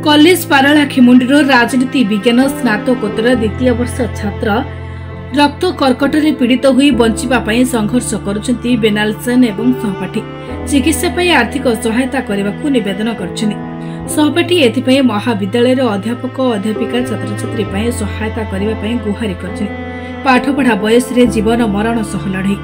College पाराला खेमुंडीर राजनीति विज्ञान स्नातकोत्तर द्वितीय वर्ष छात्र रक्त कर्कट रे पीड़ित हुई बंचिबा पई संघर्ष करुछंती बेनाल सेन एवं सहपाठी चिकित्सा पई आर्थिक सहायता करबाकू निवेदन करछनी। सहपाठी एथिपई महाविद्यालय रो अध्यापक अध्यापिका छात्र छात्री पई सहायता करबा पई गुहारि करछनी। पाठ पढ़ा बयस रे जीवन मरण सह लड़ई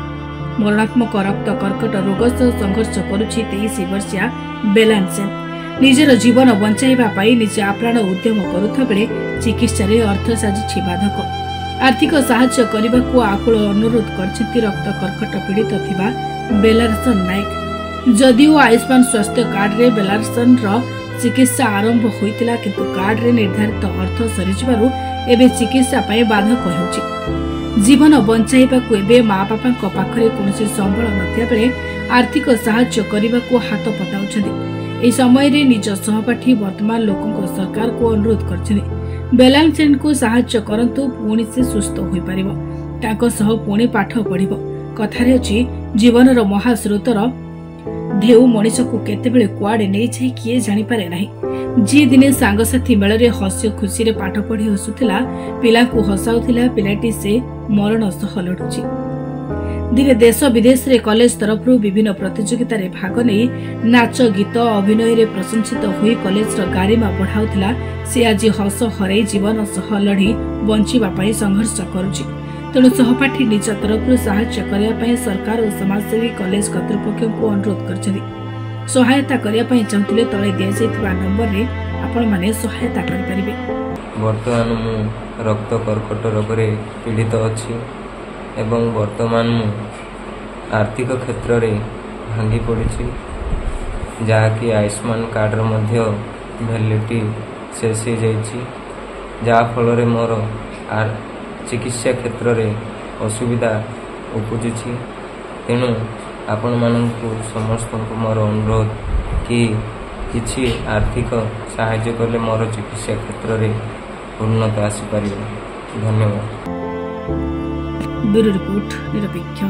मरणात्मक रक्त कर्कट रोग सह संघर्ष करुछि 23 वर्षीय बेलान सेन। निजर जीवन बंचाइबा पाई निज आप्राण उद्यम करुथा बेले चिकित्सा रे अर्थ साजिछि बाधक। आर्थिक सहायता करबाकू आकुल अनुरोध करछंती रक्त कर्कट पीड़ित थिबा बेलारसन नायक। जदिओ आयुष्मान स्वास्थ्य कार्ड रे बेलारसन रो चिकित्सा आरंभ होइतिला किंतु कार्ड रे निर्धारित अर्थ सरिजिबारु एबे चिकित्सा पाई बाधक हेउछि। जीवन बंचाइबाकू एबे माँ बापांक पाखरे कोनोसी संबळ नथिया बेले आर्थिक सहायता करबाकू हाथ पताउछंती। ए समय रे निज सहपाठी वर्तमान लोकंक सरकार को अनुरोध करछनी बेलान सेन को सहायता करंतु पुणी से सुस्थ होई परिबो ताको सह पुणी पाठ पढिबो। कथारे अछि जीवन रो महास्रोतर ढेउ मनीष को केतेबेले कुआडे नै छै किए जानि पारे नाही। जी दिने सांगसाथी मेल रे हस्य खुशी रे पाठ पढि हसुथिला पिला को हसाउथिला पिलाटी से मरण सह लढुछि। दिने देश विदेश रे कॉलेज तरफ विभिन्न प्रतियोगिता रे भाग नै नाच गीत अभिनय रे प्रशंसित होई कॉलेज रो गारिमा बढ़ाउथिला से आज हस हरै जीवन सह लढी बंचिबा पई संघर्ष करूछि। तेणु सहपाठी निज तरफ सहायता करिया पई सरकार और समाजसेवी कॉलेज कर्तृपक्ष को अनुरोध करछथि। सहायता करिया पई चाहतिले तळे दिया जायतिबा नंबर रे आपण माने सहायता करि परिबे। वर्तमान मु रक्त कर्कट रोग रे पीड़ित अछि एवं वर्तमान आर्थिक क्षेत्र रे भांगी पड़ी जहाँकि आयुष्मान कार्ड मध्य वैलिडिटी शेष हो जाफल मोर चिकित्सा क्षेत्र रे असुविधा उपजुची। तेणु आपण मानू समस्त मोर अनुरोध कि किछि आर्थिक साहाय्य कले मोर चिकित्सा क्षेत्र रे उन्नति आसीपर। धन्यवाद। ब्यूरो रिपोर्ट निरपेक्ष।